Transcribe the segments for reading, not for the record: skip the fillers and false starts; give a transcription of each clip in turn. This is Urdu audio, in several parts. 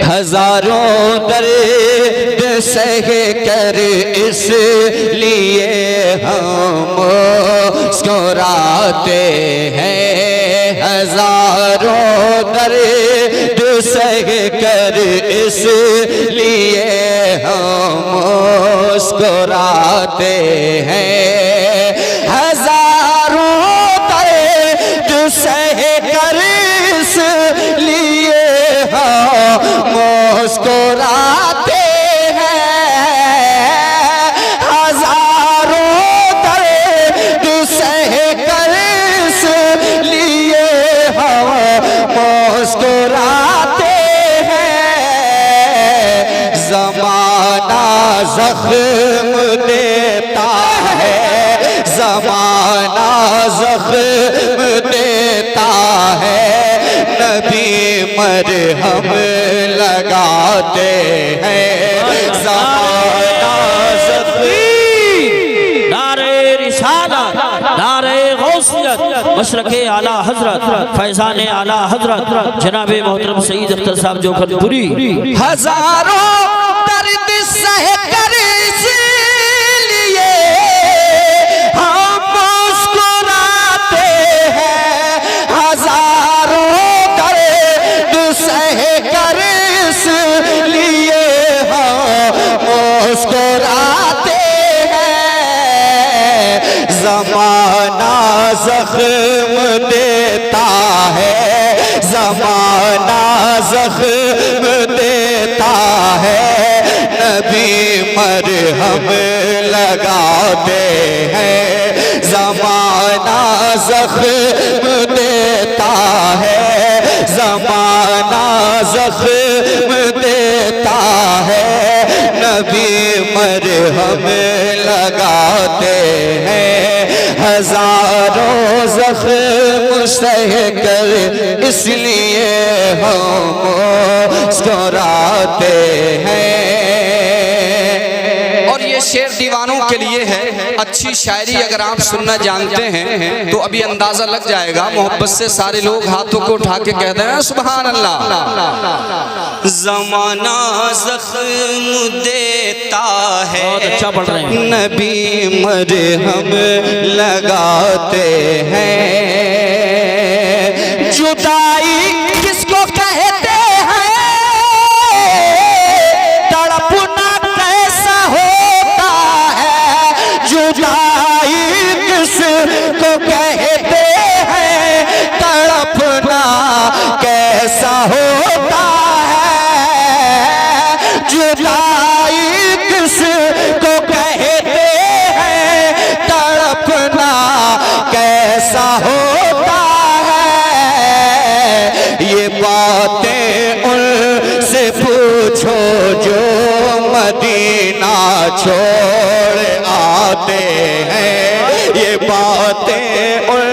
ہزاروں درد سہ کر اس لیے ہم مسکراتے ہیں ہزاروں درد سہ کر اس لیے ہم مسکراتے ہیں ہزاروں درد سہ کر اس لیے ہم مسکراتے زخم دیتا ہے زمانہ زخم دیتا ہے نبی مرہم لگاتے ہیں زمانہ زخم نعرہ رسالت نعرہ غوثیت مشرق اعلیٰ حضرت فیضان اعلیٰ حضرت جناب محترم سید اختر صاحب جوکر پوری ہزاروں درد سہ کر اس لیے ہم مسکراتے ہیں ہزاروں درد سہ کر اس لیے ہم مسکراتے ہیں زمانہ زخم دیتا ہے زمانہ زخم دیتا ہے نبی مرہم لگاتے ہیں زمانہ زخم دیتا ہے زمانہ زخم دیتا ہے نبی مرہم لگاتے ہیں ہزاروں زخم سہ کر اس لیے ہم مسکراتے ہیں اور یہ شعر دیوانوں کے لیے ہے اچھی شاعری اگر آپ سننا جانتے ہیں تو ابھی اندازہ لگ جائے گا محبت سے سارے لوگ ہاتھوں کو اٹھا کے کہتے ہیں سبحان اللہ زمانہ زخم دیتا ہے اچھا پڑھ رہے ہیں نبی مرہم لگاتے ہیں جدائی کس کو کہتے ہیں تڑپنا کیسا ہوتا ہے جدائی کس کو کہتے ہیں تڑپنا کیسا ہوتا ہے جدائی کس کو کہتے ہیں تڑپنا کیسا ہوتا ہے یہ باتیں ان سے پوچھو جو مدینہ چھوڑ آتے ہیں یہ باتیں ان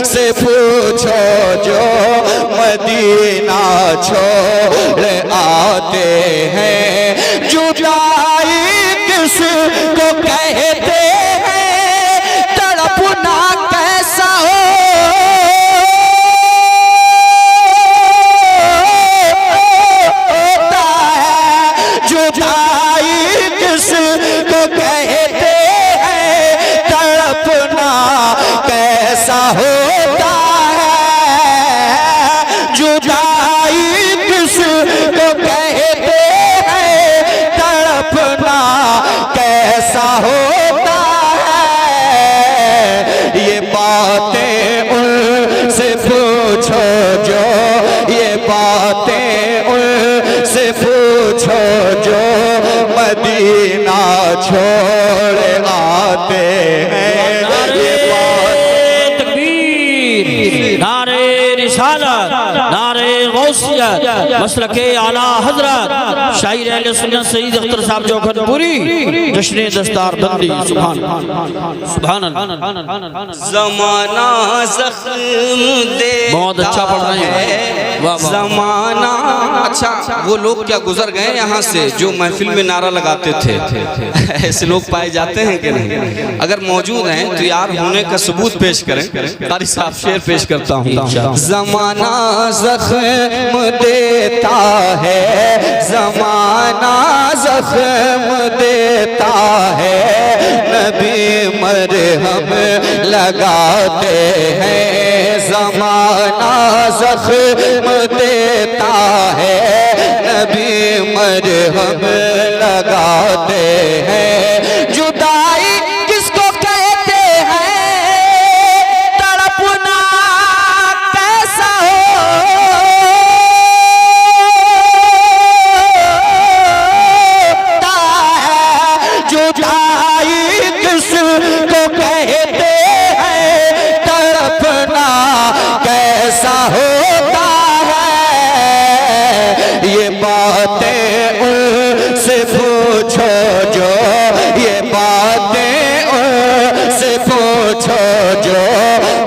سے پوچھو جو مدینہ چھوڑ آتے ہیں جدائی کس کو کہتے ہیں تڑپنا کیسا ہوتا ہے جدائی کس کو کہتے ہیں تڑپنا کیسا ہوتا ہے جدائی کس کو کہتے ہیں تڑپنا کیسا ہوتا ہے یہ باتیں ان سے پوچھو جو یہ باتیں ان سے پوچھو جو مدینہ چھوڑ آتے ہیں نعرہ رسالت نعرہ غوثیت مسلک اعلیٰ حضرت شاعر اہل سنت سید اختر صاحب جوکر پوری جشن دستار بندی سبحان اللہ زمانہ زخم دیتا بہت اچھا پڑھ رہے ہیں زمانہ اچھا وہ لوگ کیا گزر گئے یہاں سے جو محفل میں نعرہ لگاتے تھے ایسے لوگ پائے جاتے ہیں کہ نہیں اگر موجود ہیں تو یار ہونے کا ثبوت پیش کریں قاری صاحب شعر پیش کرتا ہوں زمانہ زخم دیتا ہے زمانہ زخم دیتا ہے نبی مرہم لگاتے ہیں زمانہ زخم دیتا ہے نبی مرہم لگاتے ہیں جدائی کس کو کہتے ہیں تڑپنا کیسا ہوتا ہے جدائی کس کو کہتے ہیں تڑپنا کیسا ہوتا ہے یہ باتیں ان سے پوچھو جو یہ باتیں ان سے پوچھو جو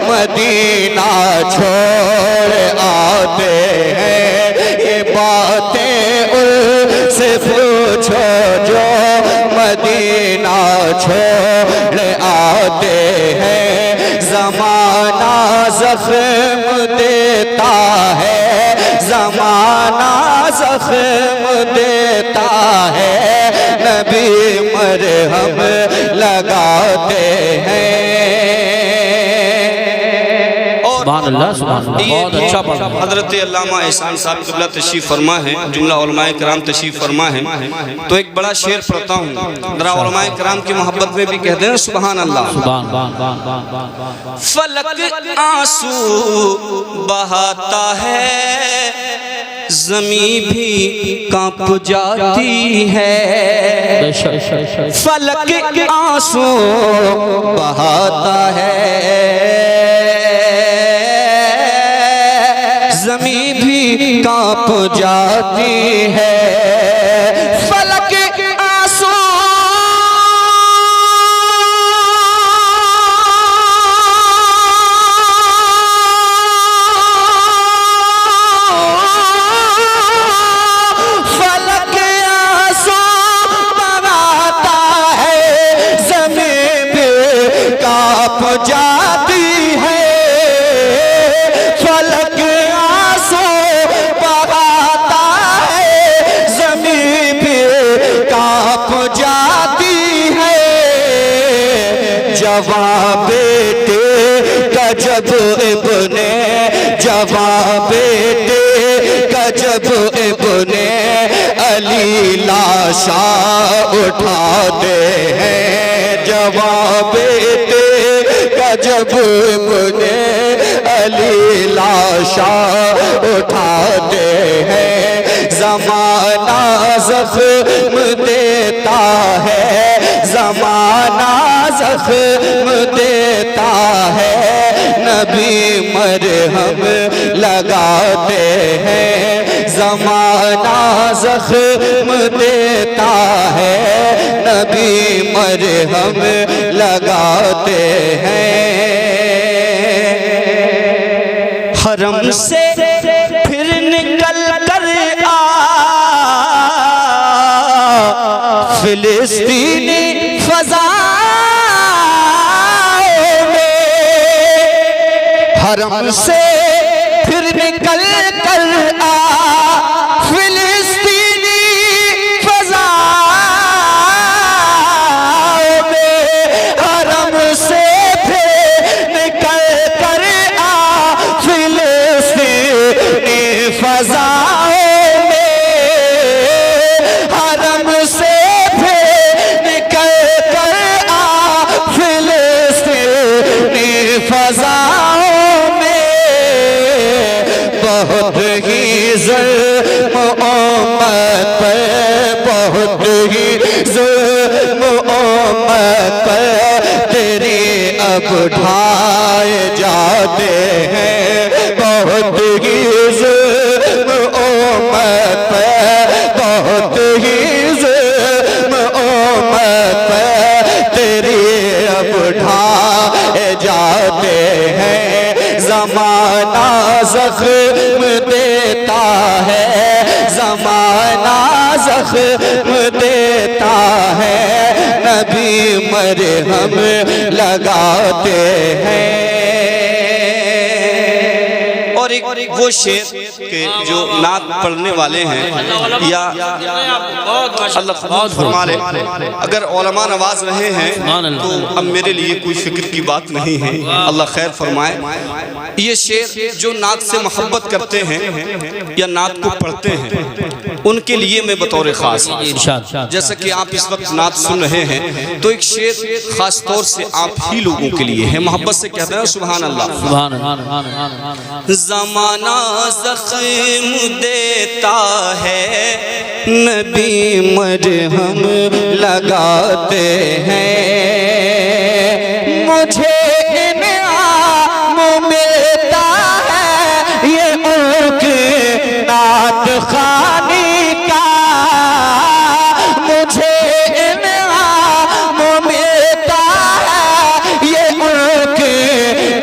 مدینہ چھوڑ آتے ہیں یہ باتیں ان سے پوچھو جو مدینہ چھوڑ آتے ہیں زمانہ زخم دیتا ہے زمانہ زخم دیتا ہے نبی مرہم لگاتے ہیں سبحان اللہ سبحان اللہ بہت اچھا پڑھا حضرت علامہ احسان صاحب قبلہ تشریف فرما ہے جملہ علماء کرام تشریف فرما ہے تو ایک بڑا شعر پڑھتا ہوں ذرا علماء کرام کی محبت میں بھی کہتے ہیں سبحان اللہ فلک آنسو بہاتا ہے زمین بھی کانپ جاتی ہے فلک آنسو بہاتا ہے زمین بھی کانپ جاتی ہے فلک آنسو فلک آنسو بہاتا ہے زمین بھی کانپ جاتی ہے فلک جوان بیٹے کا جب ابن علی لاشا اٹھاتے ہیں جوان بیٹے کا جب ابن علی لاشا اٹھاتے ہیں زمانہ زخم دیتا ہے زمانہ زخم دیتا ہے نبی مرہم لگاتے ہیں زمانہ زخم دیتا ہے نبی مرہم لگاتے ہیں حرم سے پھر نکل کر فلسطینی فضائیں میں حرم سے پھر نکل کر فلسطینی فضائیں میں حرم سے پھر نکل کر فلسطینی فضائیں میں حرم سے فضاؤں میں بہت ہی ظلم امت پر بہت ہی ظلم امت پر تیری اب ڈھائے جاتے ہیں بہت ہی ظلم امت پر بہت ہی ظلم امت پر تیری اب ڈھائے جاتے ہیں زمانہ زخم دیتا ہے زمانہ زخم دیتا ہے نبی مرہم لگاتے ہیں اور ایک وہ شعر کہ جو نعت پڑھنے والے ہیں یا اللہ قبول فرما لے، اگر علماء نواز رہے ہیں تو اب میرے لیے کوئی فکر کی بات نہیں ہے، اللہ خیر فرمائے۔ یہ شعر جو نعت سے محبت کرتے ہیں یا نعت کو پڑھتے ہیں ان کے لیے میں بطور خاص، جیسا کہ آپ اس وقت نعت سن رہے ہیں تو ایک شعر خاص طور سے آپ ہی لوگوں کے لیے ہے، محبت سے کہتے ہیں سبحان اللہ۔ زمانہ زخم دیتا ہے، نبی مرہم لگاتے ہیں، مجھے انعام ملتا ہے یہ ان کی نعت خوانی کا، مجھے انعام ملتا ہے یہ ان کی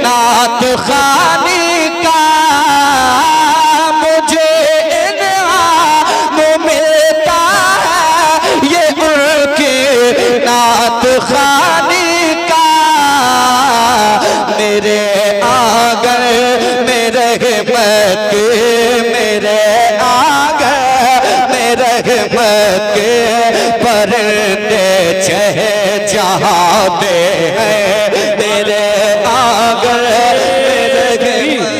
نعت خوانی کا، مجھے انعام ملتا ہے یہ ان کی نعت خوانی کا، میرے آنگن میں رحمت کے، میرے آنگن میں رحمت کے پرندے چہچہاتے ہیں، میرے آنگن میں رحمت۔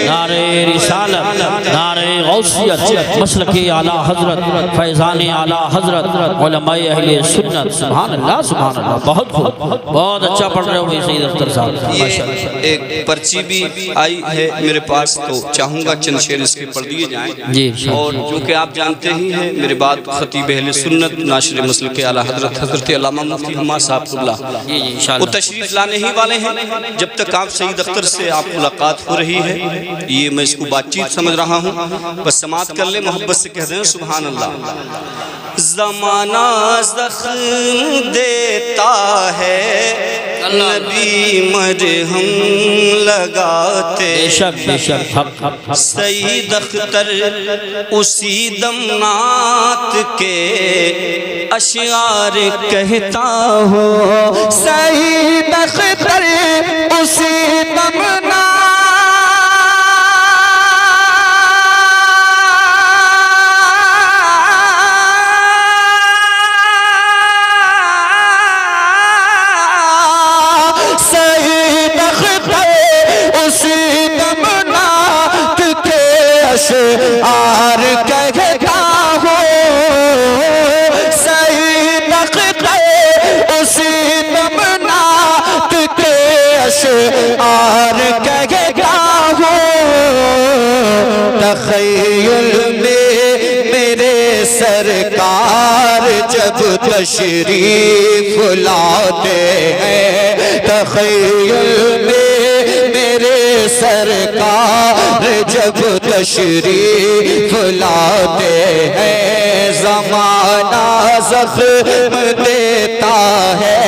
نعرہ رسالت، نعرہ غوثیت، مسلک اعلیٰ حضرت، فیضان اعلیٰ حضرت، علماء اہل سنت، سبحان اللہ سبحان اللہ، بہت اچھا پڑھ رہے ہو سید اختر صاحب۔ یہ ایک پرچی بھی آئی ہے میرے پاس، تو چاہوں گا چند شعر اس کے پڑھ دیے جائیں، اور جو کہ آپ جانتے ہی ہیں میرے بعد خطیب اہل سنت ناشر مسلک اعلیٰ حضرت حضرت علامہ مفتی حماد صاحب اللہ وہ تشریف لانے ہی والے ہیں۔ جب تک آپ سید اختر سے آپ ملاقات ہو رہی ہے یہ میں اس کو بات چیت سمجھ رہا ہوں، بس سماعت کر لے، محبت سے کہہ دیں سبحان اللہ۔ زمانہ زخم دیتا ہے، نبی مرہم لگاتے، سید اختر اسی دم نعت کے اشعار کہتا ہوں، سید اختر اسی دم اشعار کہتا ہوں، سید اختر اسی دم نعت کے اشعار کہتا ہوں، تخیل میں میرے سرکار جب تشریف لاتے ہیں، تخیل میں میرے سرکار جب تشریف لاتے ہیں، زمانہ زخم دیتا ہے،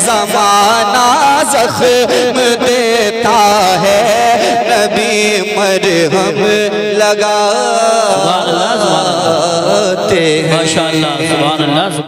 زمانہ زخم دیتا ہے، نبی مرہم لگاتے ہیں۔ ماشاءاللہ سبحان اللہ۔